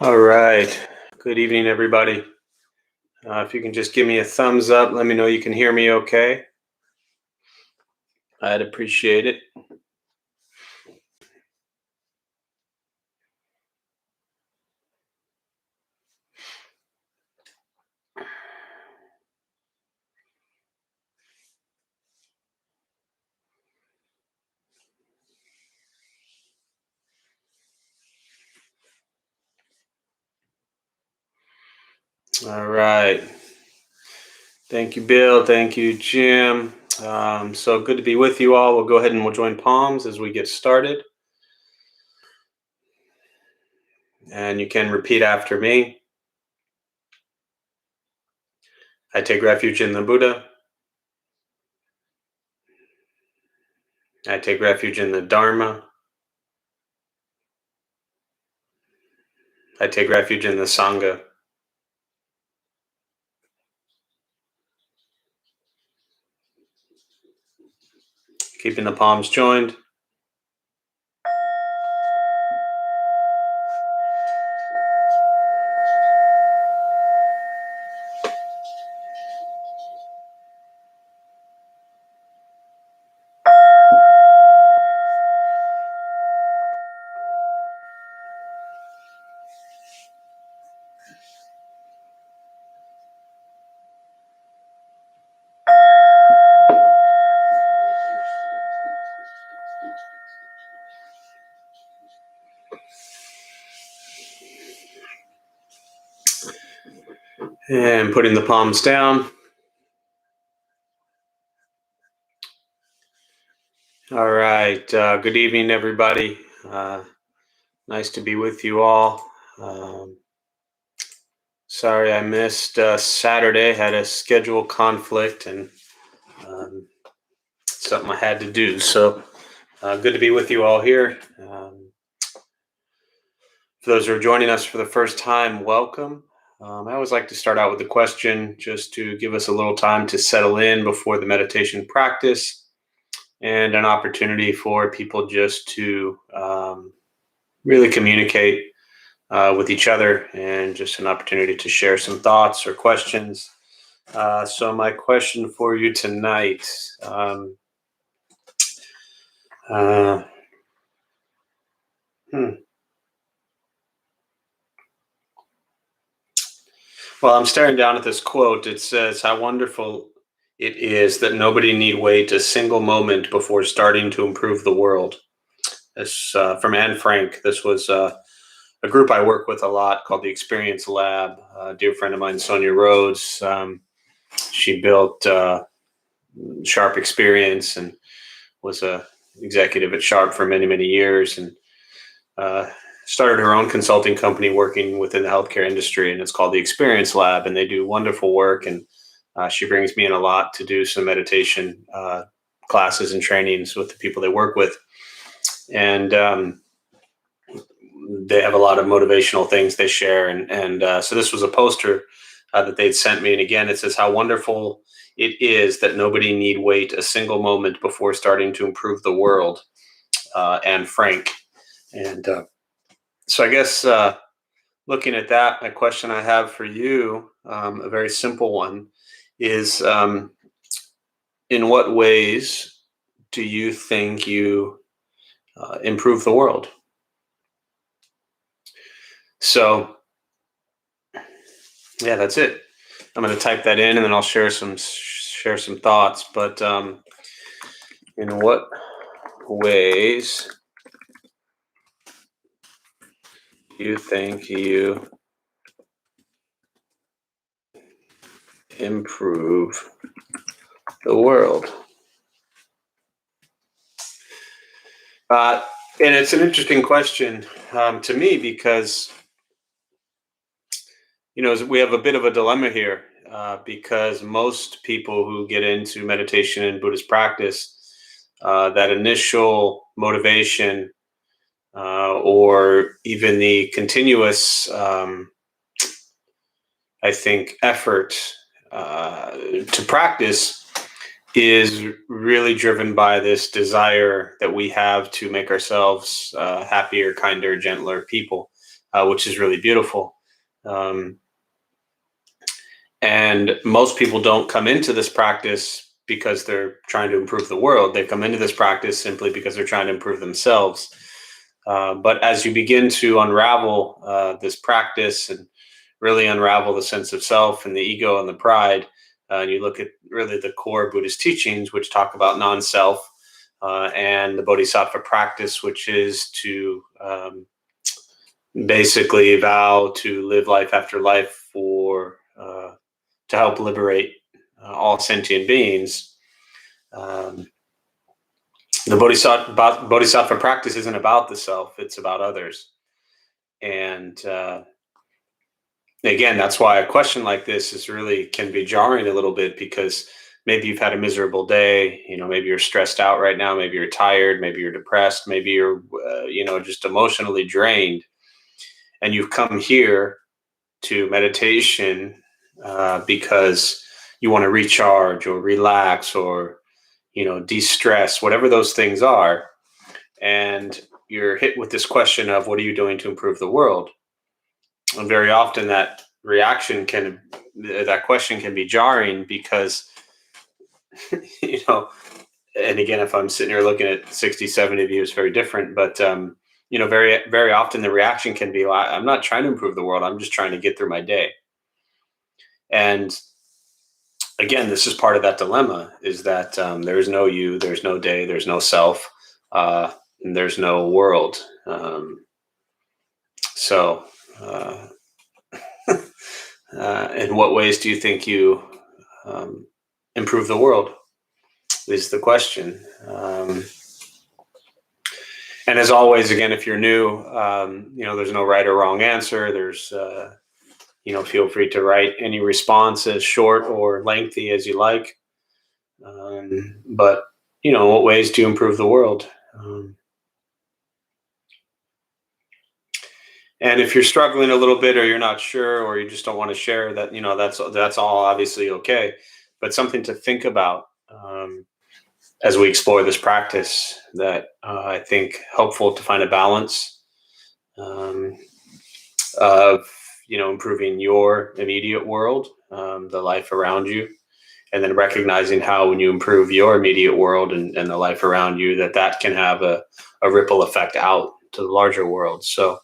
All right. Good evening, everybody. If you can just give me a thumbs up, let me know you can hear me okay. I'd appreciate it. All right. Thank you, Bill. Thank you, Jim. So good to be with you all. We'll go ahead and we'll join palms as we get started. And you can repeat after me. I take refuge in the Buddha. I take refuge in the Dharma. I take refuge in the Sangha. Keeping the palms joined. And putting the palms down. All right. Good evening, everybody. Nice to be with you all. Sorry I missed Saturday. Had a schedule conflict and something I had to do. So good to be with you all here. For those who are joining us for the first time, welcome. I always like to start out with a question just to give us a little time to settle in before the meditation practice, and an opportunity for people just to really communicate with each other, and just an opportunity to share some thoughts or questions. So my question for you tonight, well, I'm staring down at this quote. It says, "How wonderful it is that nobody need wait a single moment before starting to improve the world." This from Anne Frank. This was a group I work with a lot called the Experience Lab. A dear friend of mine, Sonia Rhodes, she built Sharp Experience and was a executive at Sharp for many, many years, and started her own consulting company working within the healthcare industry, and it's called the Experience Lab, and they do wonderful work. And she brings me in a lot to do some meditation classes and trainings with the people they work with. And they have a lot of motivational things they share. And so this was a poster that they'd sent me. And again, it says, "How wonderful it is that nobody need wait a single moment before starting to improve the world." Anne Frank. And so I guess looking at that, my question I have for you, a very simple one, is in what ways do you think you improve the world? So yeah, that's it. I'm going to type that in, and then I'll share some thoughts. But in what ways do you think you improve the world? And it's an interesting question to me, because we have a bit of a dilemma here, because most people who get into meditation and Buddhist practice, that initial motivation, or even the continuous, I think, effort to practice is really driven by this desire that we have to make ourselves happier, kinder, gentler people. which is really beautiful. And most people don't come into this practice because they're trying to improve the world. They come into this practice simply because they're trying to improve themselves. But as you begin to unravel this practice and really unravel the sense of self and the ego and the pride, and you look at really the core Buddhist teachings, which talk about non-self, and the Bodhisattva practice, which is to basically vow to live life after life to help liberate all sentient beings. The Bodhisattva practice isn't about the self, it's about others. And again, that's why a question like this can be jarring a little bit, because maybe you've had a miserable day, maybe you're stressed out right now, maybe you're tired, maybe you're depressed, maybe you're, just emotionally drained. And you've come here to meditation because you want to recharge or relax or, de-stress, whatever those things are. And you're hit with this question of, what are you doing to improve the world? And very often that question can be jarring because, and again, if I'm sitting here looking at 60, 70 of you, it's very different. But, very, very often the reaction can be, well, I'm not trying to improve the world. I'm just trying to get through my day. And again, this is part of that dilemma, is that there's no you, there's no day, there's no self, and there's no world. In what ways do you think you improve the world is the question. And as always, again, if you're new, there's no right or wrong answer. There's, feel free to write any response as short or lengthy as you like. But, what ways do you improve the world? And if you're struggling a little bit, or you're not sure, or you just don't want to share that, that's all obviously okay. But something to think about as we explore this practice, that I think helpful to find a balance of, improving your immediate world, the life around you, and then recognizing how, when you improve your immediate world and the life around you, that can have a ripple effect out to the larger world. So,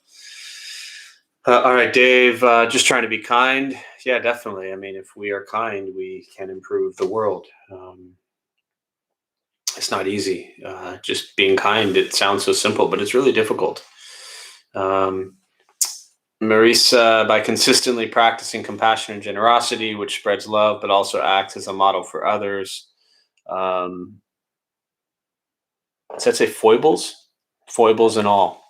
all right, Dave, just trying to be kind. Yeah, definitely. I mean, if we are kind, we can improve the world. It's not easy. Just being kind, it sounds so simple, but it's really difficult. Marisa, by consistently practicing compassion and generosity, which spreads love, but also acts as a model for others. Does that say foibles? Foibles and all.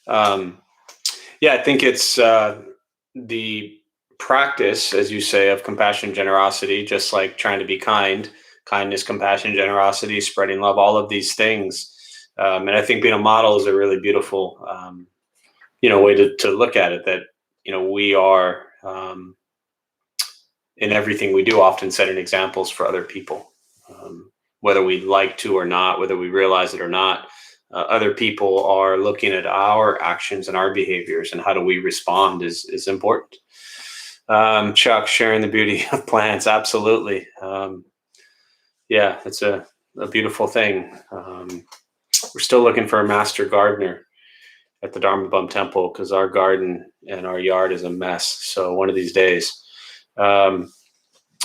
Yeah, I think it's the practice, as you say, of compassion and generosity, just like trying to be kind, kindness, compassion, generosity, spreading love, all of these things. And I think being a model is a really beautiful way to look at it, that, we are, in everything we do, often setting examples for other people, whether we like to or not, whether we realize it or not. Other people are looking at our actions and our behaviors, and how do we respond is important. Chuck, sharing the beauty of plants. Absolutely. Yeah, it's a beautiful thing. We're still looking for a master gardener at the Dharma Bum Temple, because our garden and our yard is a mess. So one of these days. All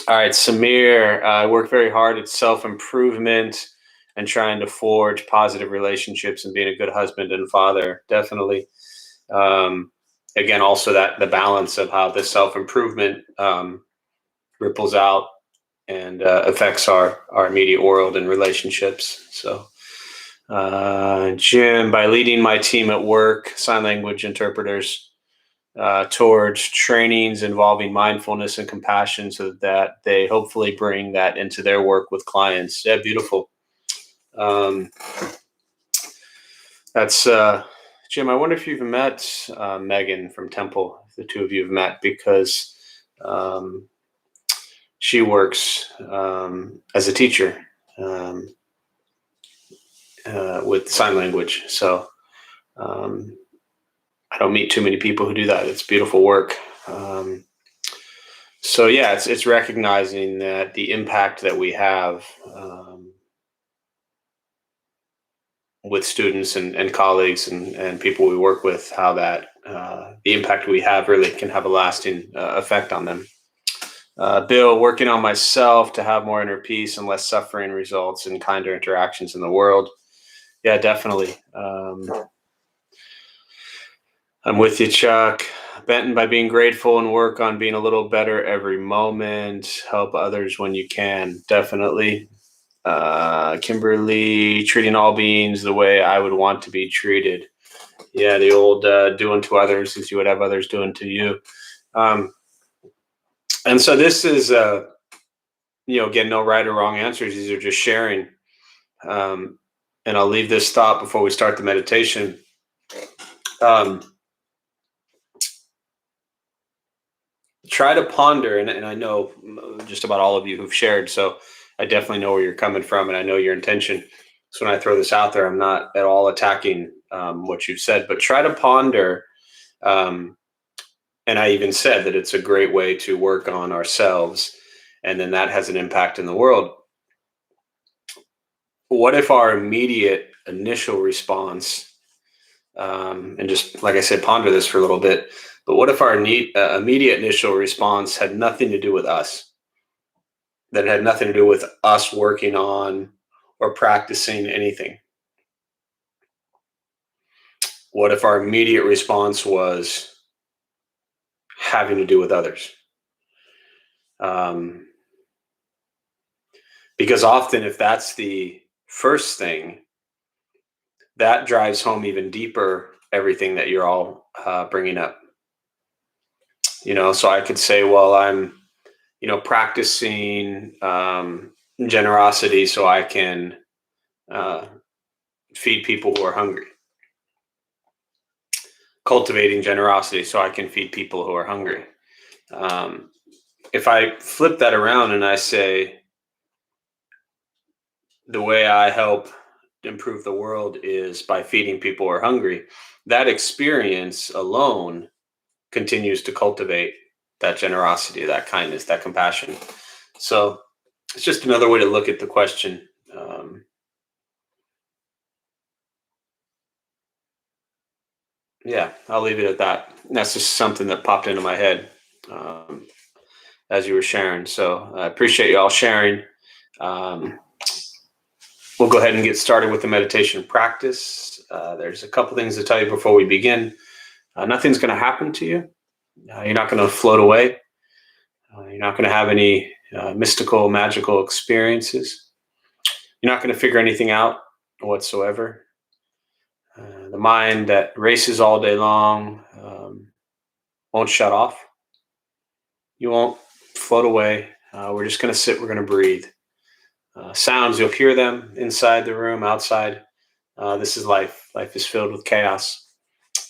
right, Samir, I work very hard at self-improvement and trying to forge positive relationships and being a good husband and father. Definitely. Again, also the balance of how this self-improvement ripples out and affects our immediate world and relationships. So, Jim, by leading my team at work, sign language interpreters, towards trainings involving mindfulness and compassion, so that they hopefully bring that into their work with clients. Yeah, beautiful. That's Jim. I wonder if you've met Megan from Temple. If the two of you have met, because she works as a teacher with sign language. So I don't meet too many people who do that. It's beautiful work. So yeah, it's recognizing that the impact that we have with students and colleagues and people we work with, how that the impact we have really can have a lasting effect on them. Bill, working on myself to have more inner peace and less suffering results in kinder interactions in the world. Yeah, definitely. I'm with you, Chuck. Benton, by being grateful and work on being a little better every moment, help others when you can. Definitely. Kimberly, treating all beings the way I would want to be treated. Yeah, the old doing to others as you would have others doing to you. And so this is, again, no right or wrong answers. These are just sharing. And I'll leave this thought before we start the meditation. Try to ponder, and I know just about all of you who've shared, so I definitely know where you're coming from, and I know your intention. So when I throw this out there, I'm not at all attacking what you've said, but try to ponder. And I even said that it's a great way to work on ourselves, and then that has an impact in the world. What if our immediate initial response, and just like I said, ponder this for a little bit, but what if our immediate initial response had nothing to do with us? That had nothing to do with us working on or practicing anything? What if our immediate response was having to do with others? Because often, if that's the first thing, that drives home even deeper everything that you're all bringing up. So I could say, well, I'm, practicing generosity so I can uh, feed people who are hungry. Cultivating generosity so I can feed people who are hungry. If I flip that around and I say, the way I help improve the world is by feeding people who are hungry, that experience alone continues to cultivate that generosity, that kindness, that compassion. So it's just another way to look at the question. Yeah, I'll leave it at that. That's just something that popped into my head as you were sharing. So I appreciate you all sharing. We'll go ahead and get started with the meditation practice. There's a couple things to tell you before we begin. Nothing's going to happen to you. You're not going to float away. You're not going to have any mystical, magical experiences. You're not going to figure anything out whatsoever. The mind that races all day long won't shut off. You won't float away. We're just going to sit. We're going to breathe. Sounds, you'll hear them inside the room, outside. This is life. Life is filled with chaos.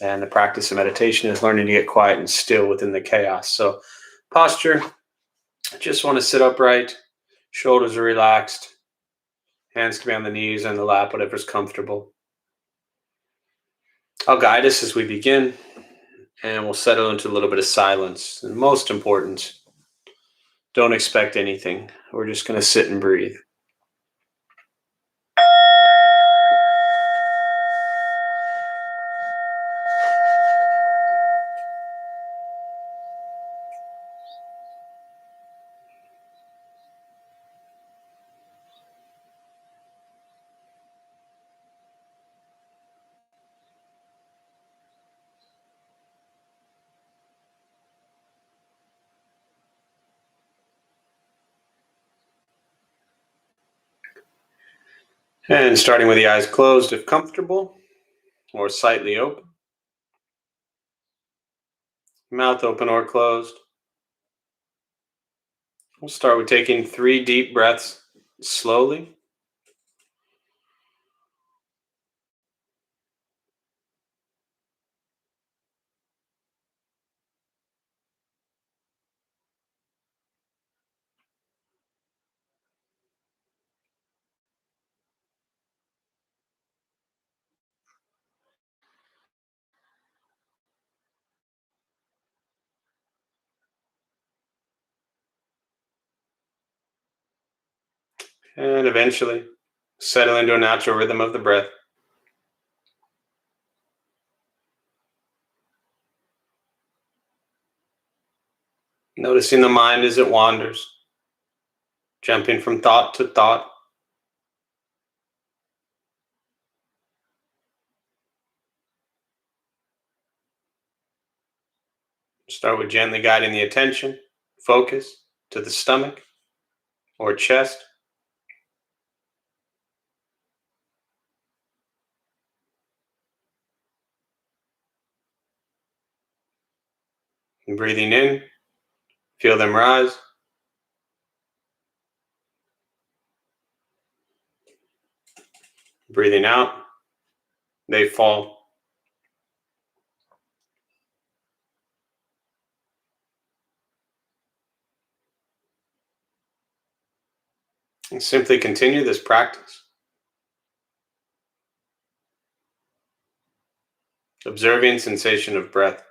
And the practice of meditation is learning to get quiet and still within the chaos. So posture, just want to sit upright. Shoulders are relaxed. Hands can be on the knees and the lap, whatever's comfortable. I'll guide us as we begin, and we'll settle into a little bit of silence. And most important, don't expect anything. We're just going to sit and breathe. And starting with the eyes closed if comfortable, or slightly open. Mouth open or closed. We'll start with taking 3 deep breaths slowly. And eventually settle into a natural rhythm of the breath. Noticing the mind as it wanders, jumping from thought to thought. Start with gently guiding the attention, focus to the stomach or chest. And breathing in, feel them rise. Breathing out, they fall. And simply continue this practice, observing sensation of breath.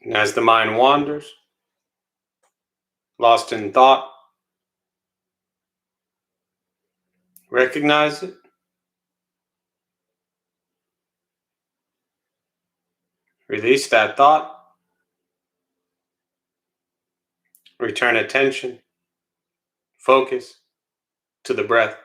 And as the mind wanders, lost in thought, recognize it, release that thought, return attention, focus to the breath.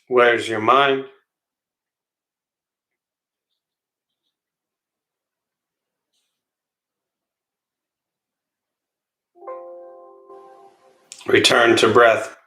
Where's your mind? Return to breath.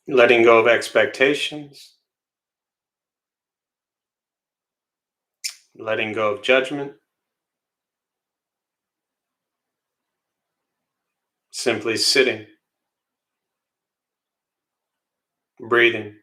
letting go of expectations, letting go of judgment, simply sitting, breathing.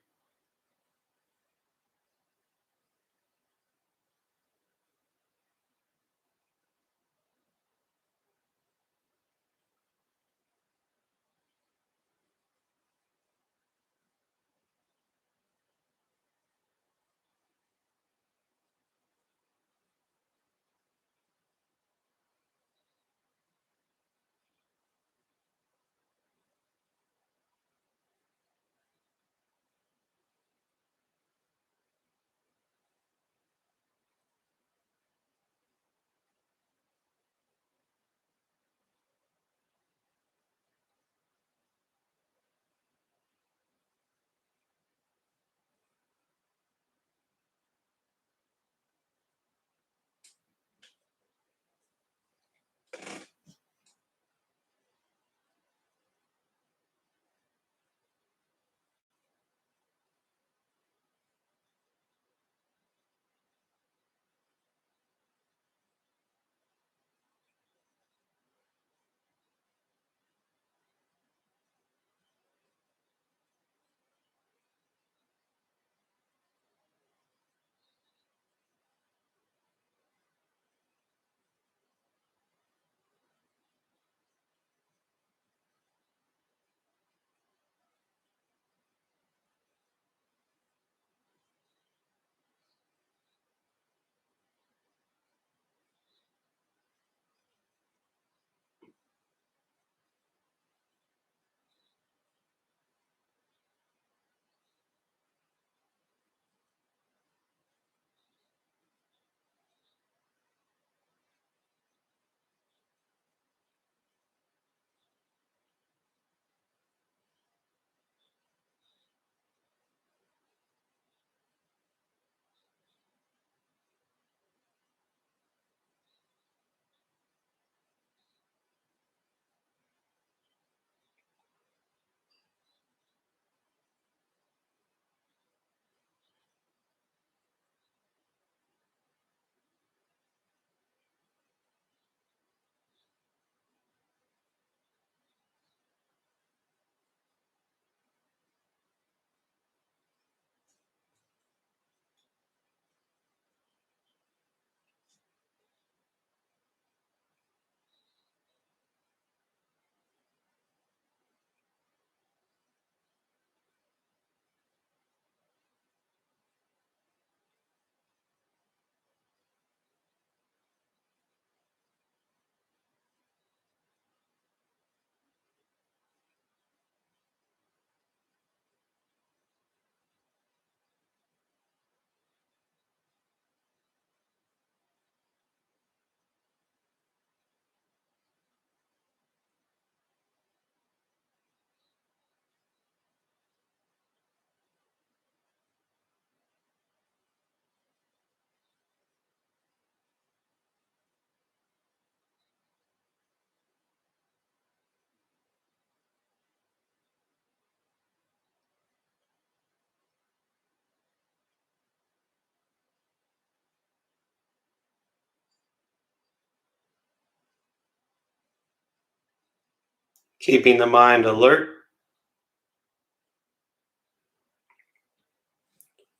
Keeping the mind alert,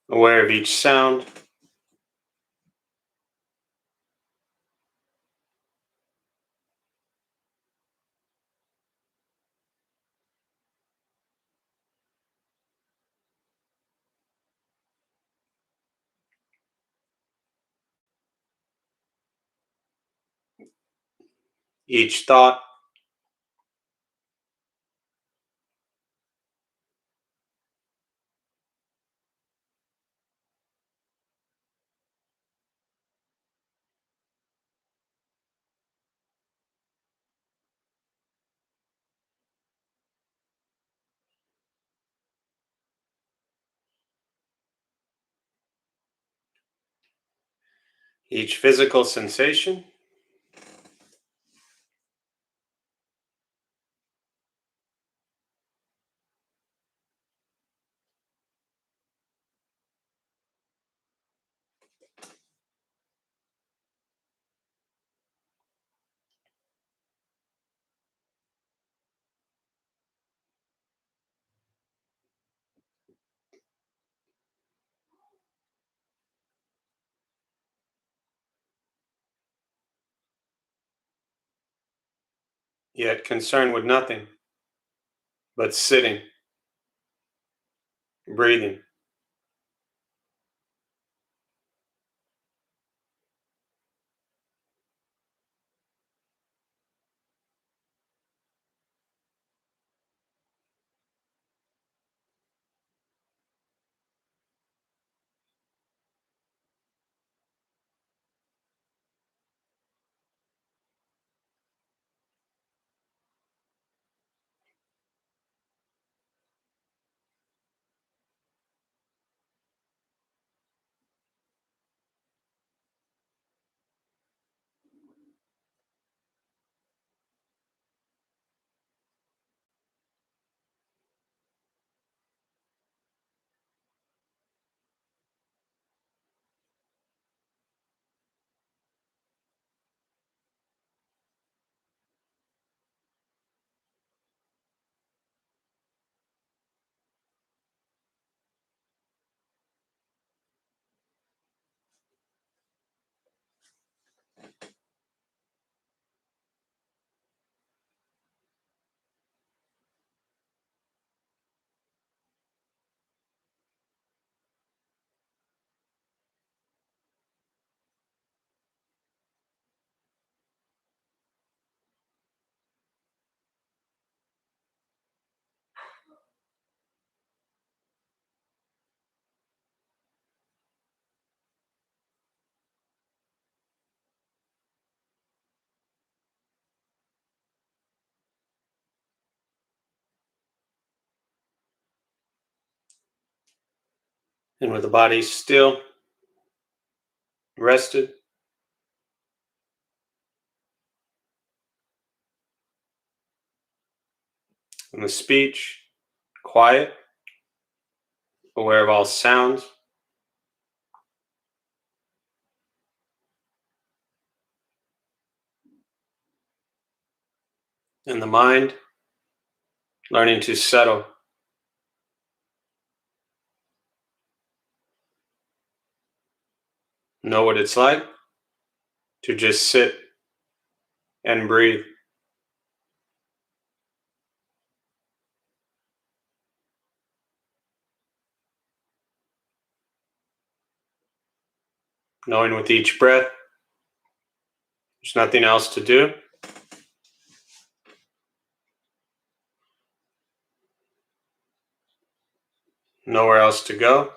aware of each sound, each thought, each physical sensation, yet concerned with nothing but sitting, breathing. And with the body still, rested, and the speech quiet, aware of all sounds, and the mind learning to settle, know what it's like to just sit and breathe. Knowing with each breath, there's nothing else to do, nowhere else to go,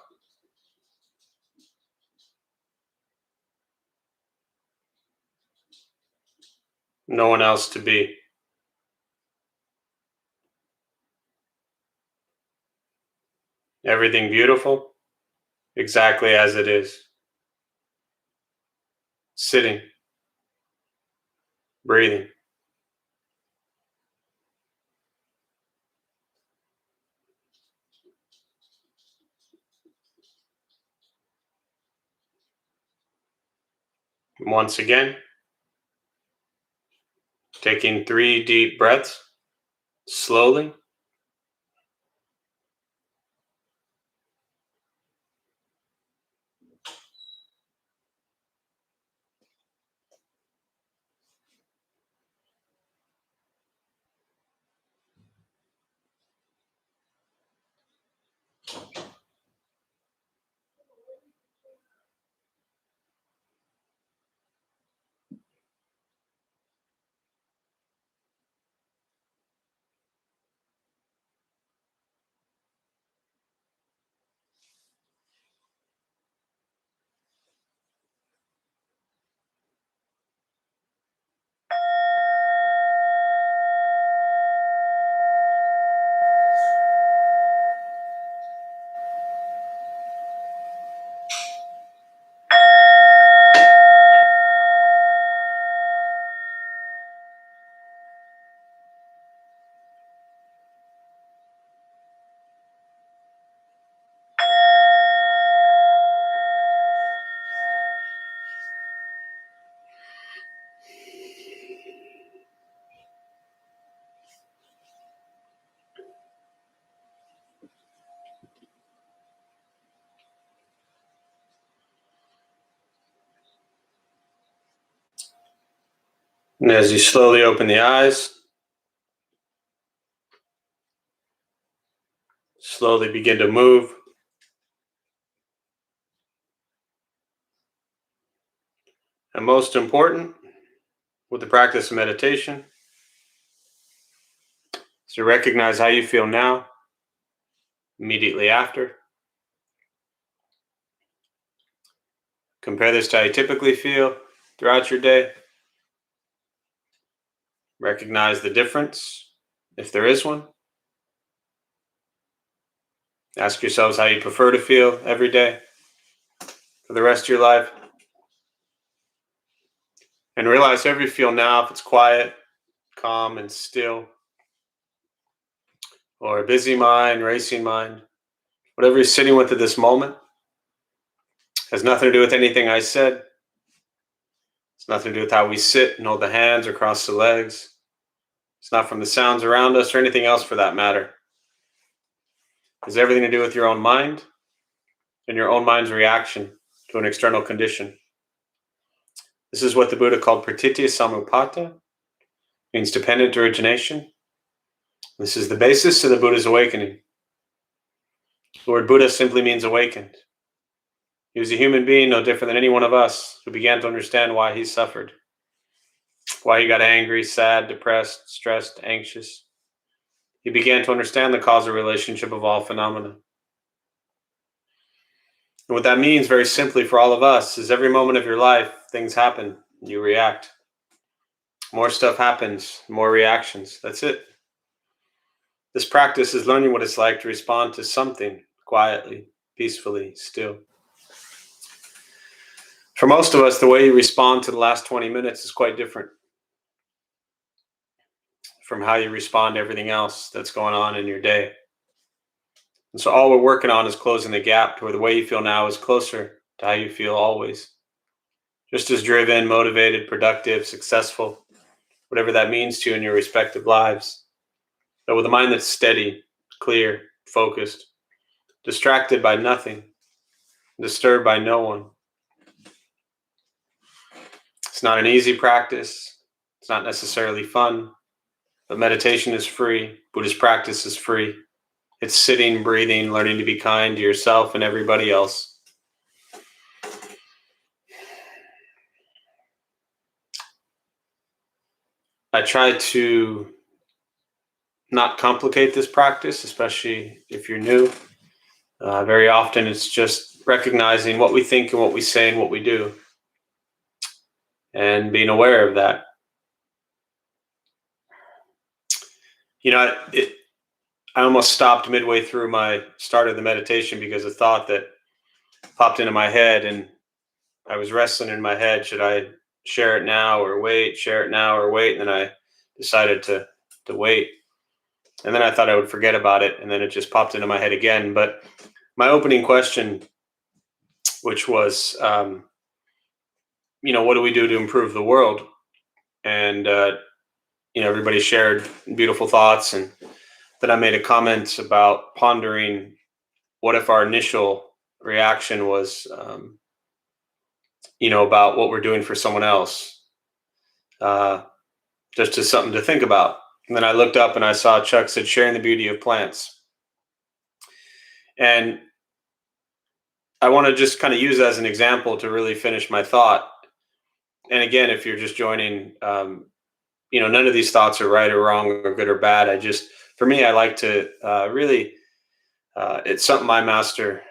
no one else to be. Everything beautiful, exactly as it is. Sitting, breathing. Once again, taking 3 deep breaths, slowly. And as you slowly open the eyes, Slowly begin to move. And most important, with the practice of meditation, is to recognize how you feel now, immediately after. Compare this to how you typically feel throughout your day. Recognize the difference, if there is one. Ask yourselves how you prefer to feel every day for the rest of your life. And realize however you feel now, if it's quiet, calm, and still, or a busy mind, racing mind, whatever you're sitting with at this moment, has nothing to do with anything I said. It's nothing to do with how we sit and hold the hands or cross the legs. It's not from the sounds around us or anything else for that matter. It has everything to do with your own mind and your own mind's reaction to an external condition. This is what the Buddha called pratitya samuppada, means dependent origination. This is the basis of the Buddha's awakening. The word Buddha simply means awakened. He was a human being no different than any one of us who began to understand why he suffered, why he got angry, sad, depressed, stressed, anxious. He began to understand the causal relationship of all phenomena. And what that means very simply for all of us is every moment of your life, things happen, you react. More stuff happens, more reactions. That's it. This practice is learning what it's like to respond to something quietly, peacefully, still. For most of us, the way you respond to the last 20 minutes is quite different from how you respond to everything else that's going on in your day. And so all we're working on is closing the gap to where the way you feel now is closer to how you feel always. Just as driven, motivated, productive, successful, whatever that means to you in your respective lives. But with a mind that's steady, clear, focused, distracted by nothing, disturbed by no one. It's not an easy practice. It's not necessarily fun. But meditation is free. Buddhist practice is free. It's sitting, breathing, learning to be kind to yourself and everybody else. I try to not complicate this practice, especially if you're new. Very often it's just recognizing what we think and what we say and what we do, and being aware of that. I almost stopped midway through my start of the meditation because a thought that popped into my head, and I was wrestling in my head. Should I share it now or wait? Share it now or wait? And then I decided to wait. And then I thought I would forget about it, and then it just popped into my head again. But my opening question, which was, what do we do to improve the world? And everybody shared beautiful thoughts, and then I made a comment about pondering what if our initial reaction was, about what we're doing for someone else, just as something to think about. And then I looked up and I saw Chuck said, sharing the beauty of plants. And I want to just kind of use that as an example to really finish my thought. And again, if you're just joining, none of these thoughts are right or wrong or good or bad. For me, I like to it's something my master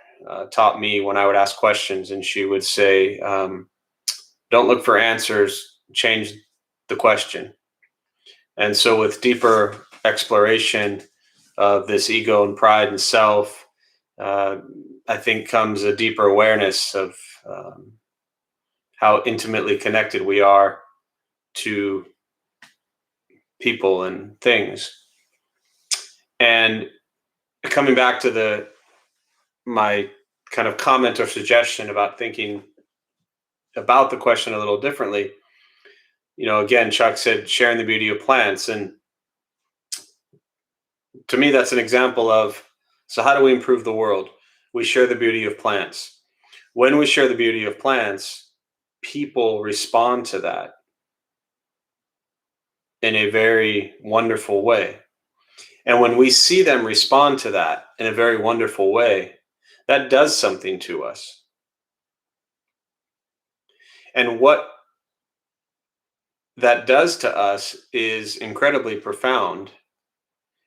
taught me when I would ask questions, and she would say, don't look for answers, change the question. And so with deeper exploration of this ego and pride and self, I think comes a deeper awareness of how intimately connected we are to people and things. And coming back to my kind of comment or suggestion about thinking about the question a little differently, again, Chuck said, sharing the beauty of plants. And to me, that's an example of, so how do we improve the world? We share the beauty of plants. When we share the beauty of plants, people respond to that in a very wonderful way. And when we see them respond to that in a very wonderful way, that does something to us. And what that does to us is incredibly profound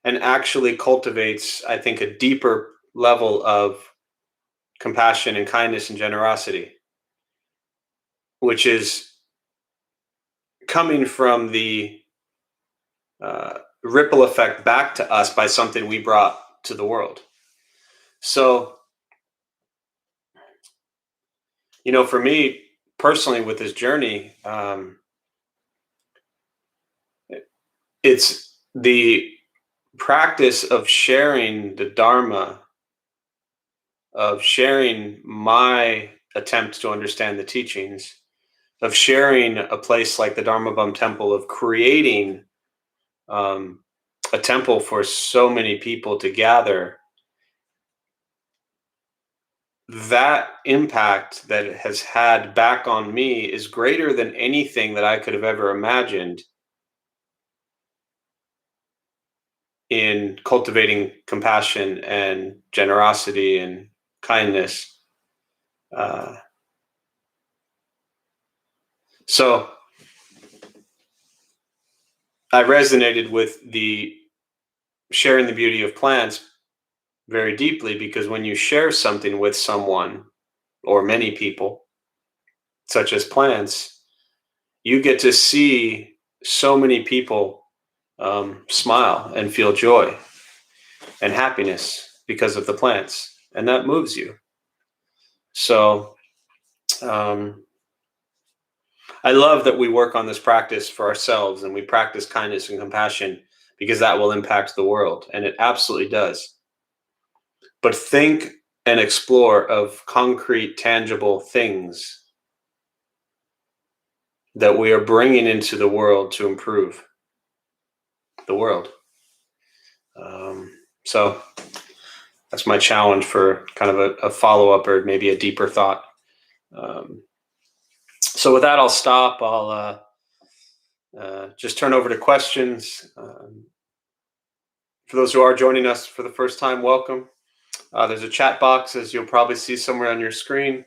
and actually cultivates, I think, a deeper level of compassion and kindness and generosity, which is coming from the ripple effect back to us by something we brought to the world. So, for me personally with this journey, it's the practice of sharing the Dharma, of sharing my attempt to understand the teachings, of sharing a place like the Dharma Bum Temple, of creating a temple for so many people to gather. That impact that it has had back on me is greater than anything that I could have ever imagined in cultivating compassion and generosity and kindness. So I resonated with the sharing the beauty of plants very deeply, because when you share something with someone or many people, such as plants, you get to see so many people smile and feel joy and happiness because of the plants, and that moves you. So I love that we work on this practice for ourselves and we practice kindness and compassion, because that will impact the world, and it absolutely does. But think and explore of concrete, tangible things that we are bringing into the world to improve the world. So that's my challenge for kind of a follow-up or maybe a deeper thought. So with that, I'll stop. I'll just turn over to questions. For those who are joining us for the first time, welcome. There's a chat box, as you'll probably see somewhere on your screen.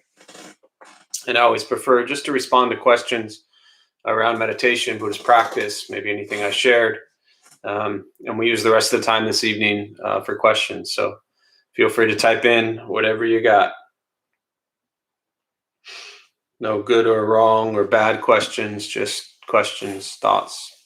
And I always prefer just to respond to questions around meditation, Buddhist practice, maybe anything I shared. And we use the rest of the time this evening for questions. So feel free to type in whatever you got. No good or wrong or bad questions, just questions, thoughts.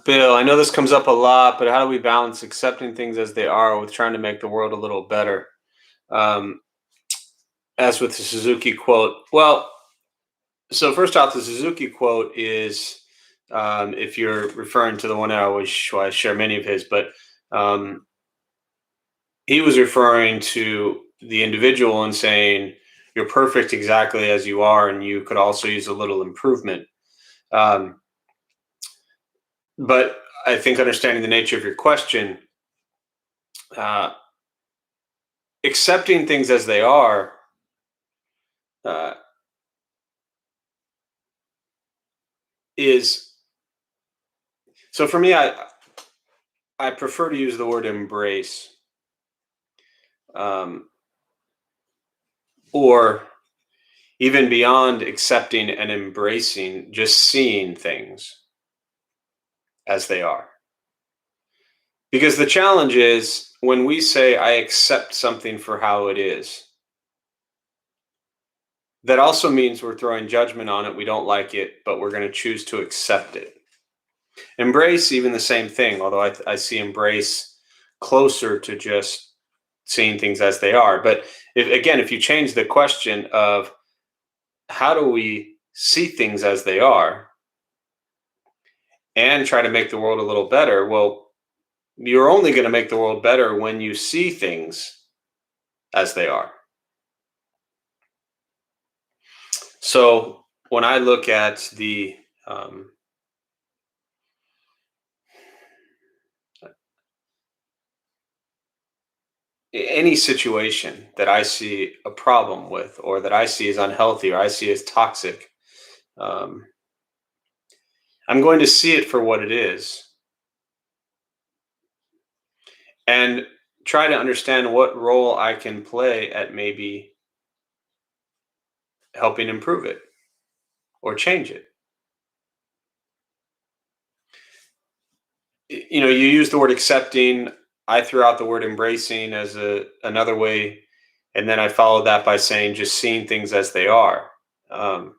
Bill, I know this comes up a lot, but how do we balance accepting things as they are with trying to make the world a little better? As with the Suzuki quote, well, so first off, the Suzuki quote is, if you're referring to the one I share many of his, but he was referring to the individual and saying, you're perfect exactly as you are, and you could also use a little improvement. But I think understanding the nature of your question, accepting things as they are, is, so for me, I prefer to use the word embrace, or even beyond accepting and embracing, just seeing things as they are. Because the challenge is when we say, I accept something for how it is, that also means we're throwing judgment on it. We don't like it, but we're going to choose to accept it. Embrace, even the same thing, although I see embrace closer to just seeing things as they are. But if you change the question of how do we see things as they are and try to make the world a little better, well, you're only going to make the world better when you see things as they are. So when I look at any situation that I see a problem with, or that I see as unhealthy, or I see as toxic, um, I'm going to see it for what it is and try to understand what role I can play at maybe helping improve it or change it. You use the word accepting. I threw out the word embracing as another way, and then I followed that by saying just seeing things as they are. Um,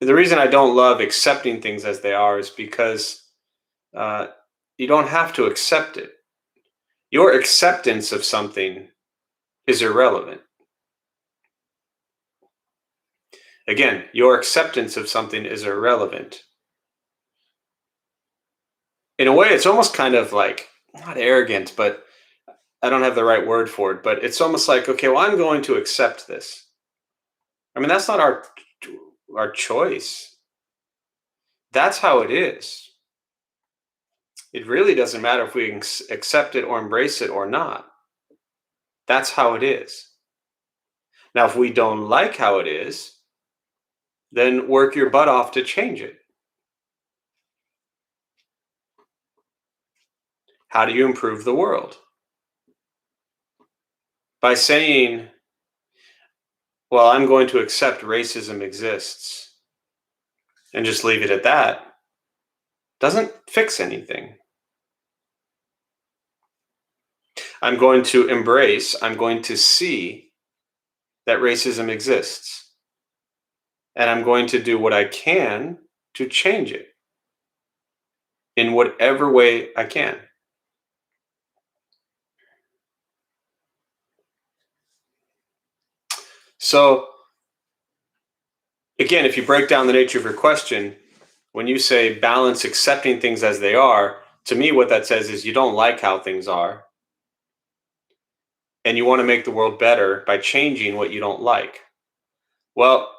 the reason I don't love accepting things as they are is because uh, you don't have to accept it. Your acceptance of something is irrelevant. Again, your acceptance of something is irrelevant. In a way, it's almost kind of like, not arrogant, but I don't have the right word for it, but it's almost like, okay, well, I'm going to accept this. I mean, that's not our choice. That's how it is. It really doesn't matter if we accept it or embrace it or not. That's how it is. Now, if we don't like how it is, then work your butt off to change it. How do you improve the world? By saying, well, I'm going to accept racism exists and just leave it at that, doesn't fix anything. I'm going to see that racism exists. And I'm going to do what I can to change it in whatever way I can. So, again, if you break down the nature of your question, when you say balance accepting things as they are, to me, what that says is you don't like how things are. And you want to make the world better by changing what you don't like. Well,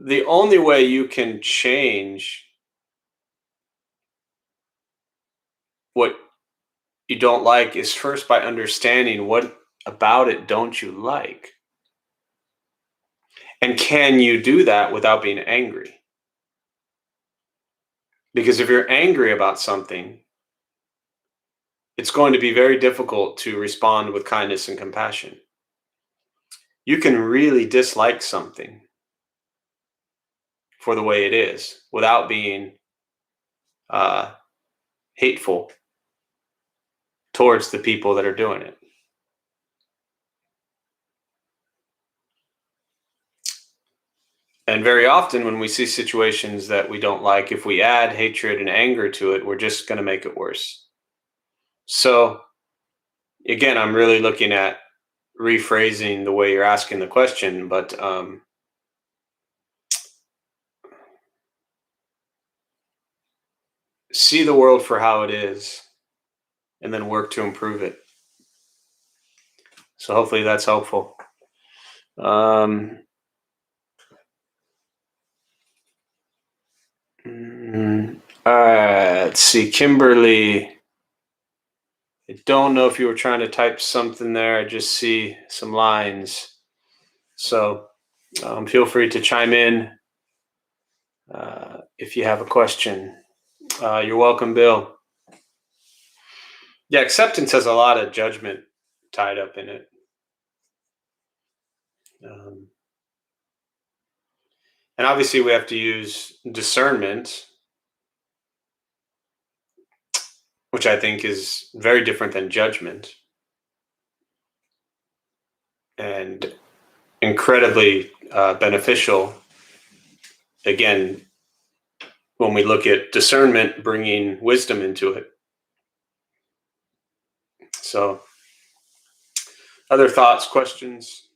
the only way you can change what you don't like is first by understanding what about it don't you like. And can you do that without being angry? Because if you're angry about something, it's going to be very difficult to respond with kindness and compassion. You can really dislike something for the way it is without being hateful towards the people that are doing it. And very often when we see situations that we don't like, if we add hatred and anger to it, we're just going to make it worse. So again, I'm really looking at rephrasing the way you're asking the question, but see the world for how it is and then work to improve it. So hopefully that's helpful. All right, let's see. Kimberly, I don't know if you were trying to type something there. I just see some lines. So feel free to chime in if you have a question. You're welcome, Bill. Yeah, acceptance has a lot of judgment tied up in it. And obviously we have to use discernment, which I think is very different than judgment and incredibly beneficial. Again, when we look at discernment, bringing wisdom into it. So Other thoughts, questions?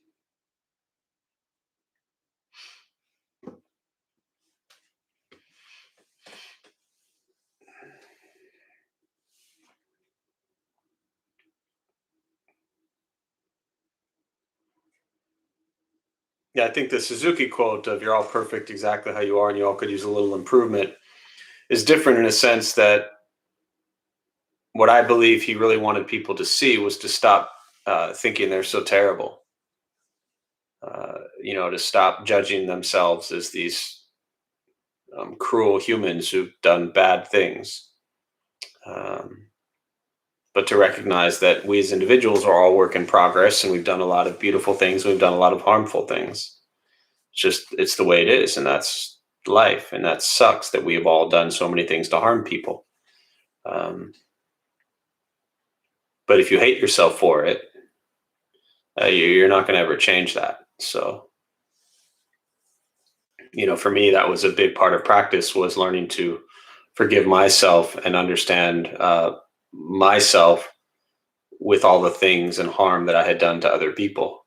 Yeah, I think the Suzuki quote of "You're all perfect exactly how you are, and you all could use a little improvement" is different in a sense that what I believe he really wanted people to see was to stop thinking they're so terrible. To stop judging themselves as these cruel humans who've done bad things. Um, but to recognize that we as individuals are all work in progress, and we've done a lot of beautiful things, we've done a lot of harmful things. It's the way it is, and that's life, and that sucks that we have all done so many things to harm people. Um, but if you hate yourself for it, you're not going to ever change that. So, for me, that was a big part of practice, was learning to forgive myself and understand myself with all the things and harm that I had done to other people.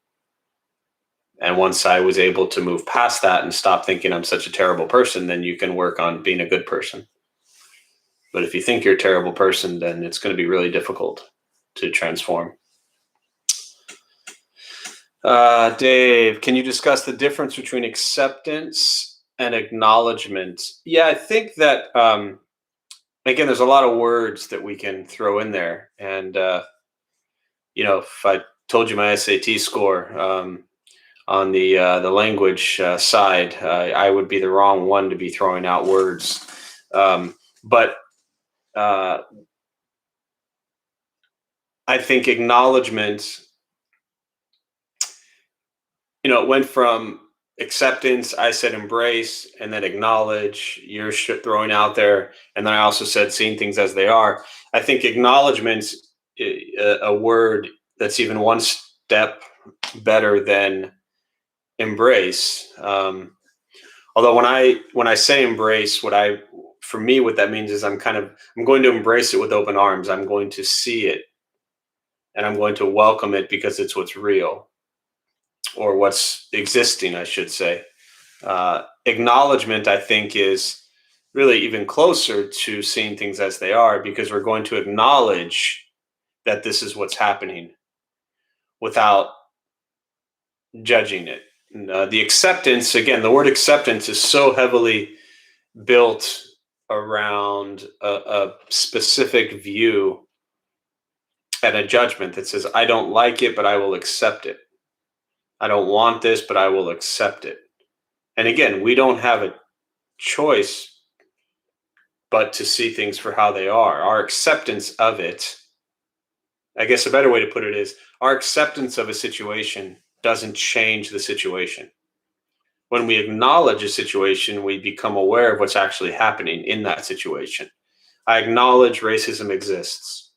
And once I was able to move past that and stop thinking I'm such a terrible person, then you can work on being a good person. But if you think you're a terrible person, then it's going to be really difficult to transform. Dave, can you discuss the difference between acceptance and acknowledgement? Yeah, I think that, again, there's a lot of words that we can throw in there. And, if I told you my SAT score, on the language side, I would be the wrong one to be throwing out words. But I think acknowledgement, it went from acceptance, I said embrace, and then acknowledge, you're throwing out there. And then I also said seeing things as they are. I think acknowledgement, a word that's even one step better than embrace. Although when I say embrace, for me, what that means is I'm going to embrace it with open arms. I'm going to see it, and I'm going to welcome it because it's what's real, or what's existing, I should say. Acknowledgement, I think, is really even closer to seeing things as they are, because we're going to acknowledge that this is what's happening without judging it. And, the acceptance, again, the word acceptance is so heavily built around a specific view and a judgment that says, I don't like it, but I will accept it. I don't want this, but I will accept it. And again, we don't have a choice but to see things for how they are. Our acceptance of it, I guess a better way to put it is, our acceptance of a situation doesn't change the situation. When we acknowledge a situation, we become aware of what's actually happening in that situation. I acknowledge racism exists.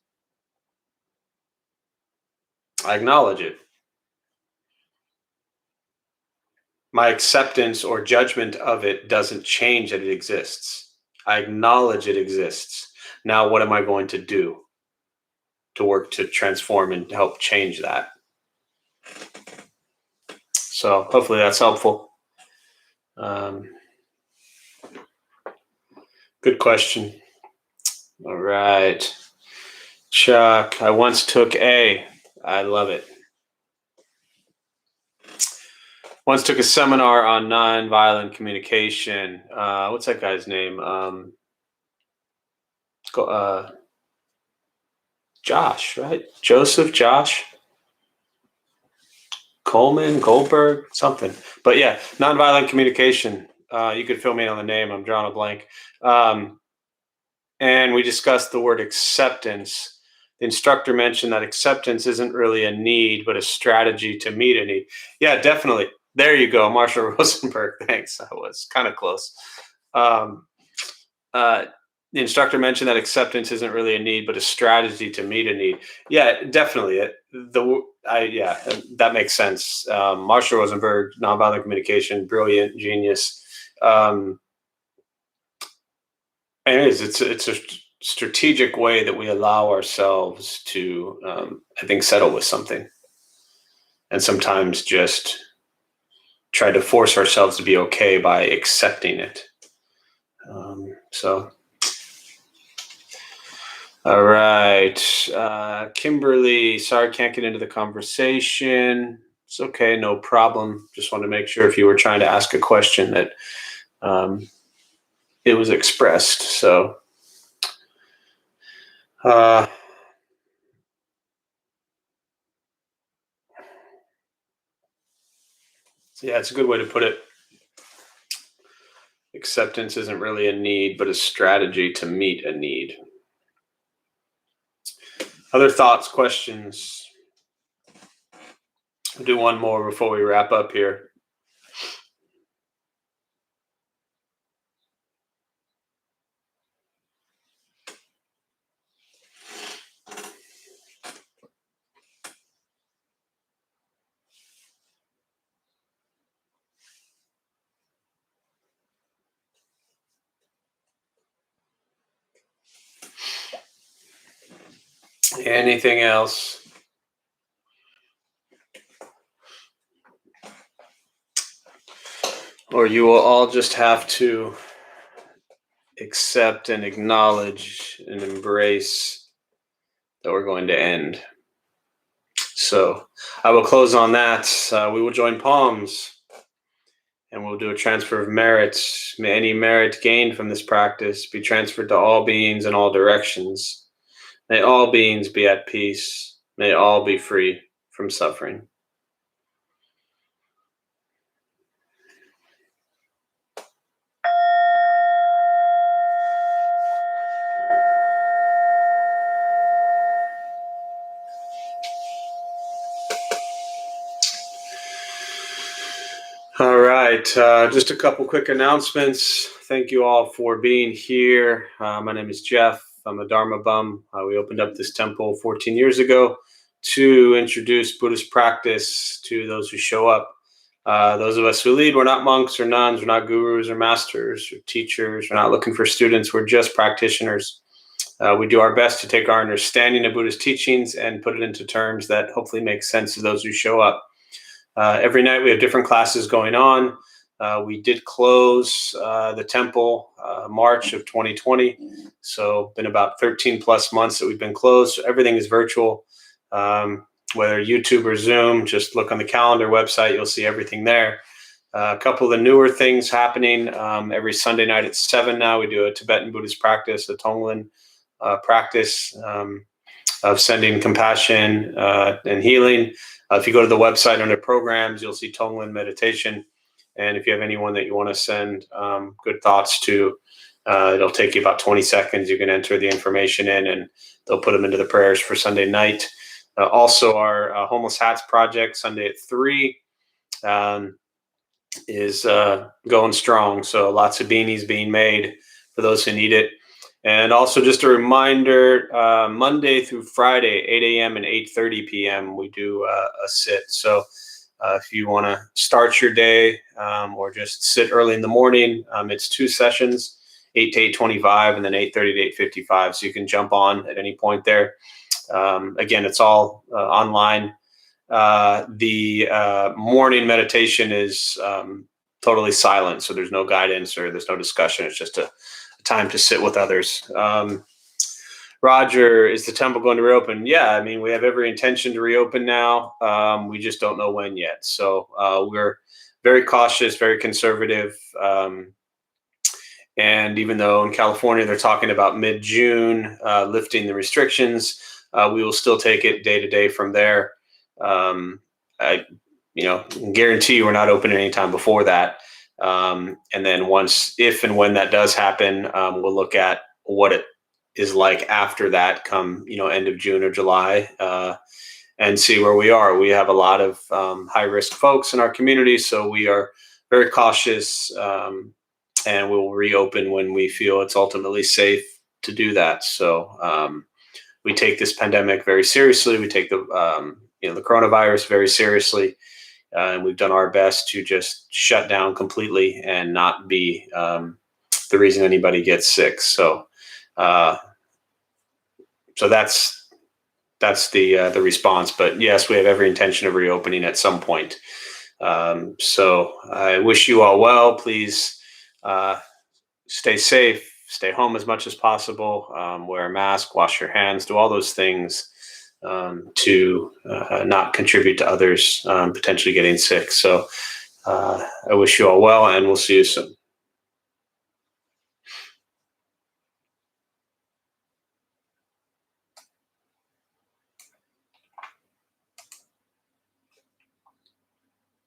I acknowledge it. My acceptance or judgment of it doesn't change that it exists. I acknowledge it exists. Now, what am I going to do to work to transform and help change that? So hopefully that's helpful. Good question. All right. Chuck, I once took A. I love it. Once took a seminar on nonviolent communication. What's that guy's name? Josh, right? Josh Coleman, Goldberg, something. But yeah, nonviolent communication. You could fill me in on the name. I'm drawing a blank. And we discussed the word acceptance. The instructor mentioned that acceptance isn't really a need, but a strategy to meet a need. Yeah, definitely. There you go, Marshall Rosenberg. Thanks. I was kind of close. The instructor mentioned that acceptance isn't really a need, but a strategy to meet a need. Yeah, definitely. That makes sense. Marshall Rosenberg, nonviolent communication, brilliant, genius. It is. It's a strategic way that we allow ourselves to, I think, settle with something. and sometimes just try to force ourselves to be okay by accepting it. All right. Kimberly, sorry, can't get into the conversation. It's okay, no problem. Just want to make sure if you were trying to ask a question that it was expressed. So, yeah, it's a good way to put it. Acceptance isn't really a need, but a strategy to meet a need. Other thoughts, questions? I'll do one more before we wrap up here. Anything else? Or you will all just have to accept and acknowledge and embrace that we're going to end. So I will close on that. We will join palms and we'll do a transfer of merit. May any merit gained from this practice be transferred to all beings in all directions. May all beings be at peace. May all be free from suffering. All right, just a couple quick announcements. Thank you all for being here. My name is Jeff. I'm a Dharma bum. We opened up this temple 14 years ago to introduce Buddhist practice to those who show up. Those of us who lead, we're not monks or nuns, we're not gurus or masters or teachers, we're not looking for students, we're just practitioners. We do our best to take our understanding of Buddhist teachings and put it into terms that hopefully make sense to those who show up. Every night we have different classes going on. We did close the temple March of 2020. So been about 13 plus months that we've been closed. So everything is virtual, whether YouTube or Zoom. Just look on the calendar website. You'll see everything there. A couple of the newer things happening every Sunday night at 7 now. We do a Tibetan Buddhist practice, a Tonglen practice of sending compassion and healing. If you go to the website under programs, you'll see Tonglen meditation. And if you have anyone that you want to send good thoughts to, it'll take you about 20 seconds. You can enter the information in and they'll put them into the prayers for Sunday night. Also, our Homeless Hats project, Sunday at 3, is going strong. So lots of beanies being made for those who need it. And also just a reminder, Monday through Friday, 8 a.m. and 8:30 p.m., we do a sit. So if you want to start your day or just sit early in the morning, it's 2 sessions, 8 to 8:25, and then 8:30 to 8:55. So you can jump on at any point there. Again, it's all online. The morning meditation is totally silent. So there's no guidance or there's no discussion. It's just a time to sit with others. Roger, is the temple going to reopen? Yeah, I mean, we have every intention to reopen now. We just don't know when yet. So we're very cautious, very conservative. And even though in California they're talking about mid-June lifting the restrictions, we will still take it day to day from there. I guarantee you we're not open anytime before that. And then once, if and when that does happen, we'll look at what it is like after that come, end of June or July, and see where we are. We have a lot of high risk folks in our community, so we are very cautious, and we'll reopen when we feel it's ultimately safe to do that. So we take this pandemic very seriously. We take the coronavirus very seriously. And we've done our best to just shut down completely and not be the reason anybody gets sick. So that's that's the response. But yes, we have every intention of reopening at some point. So I wish you all well. Please stay safe, stay home as much as possible, wear a mask, wash your hands, do all those things to not contribute to others potentially getting sick. So I wish you all well, and we'll see you soon.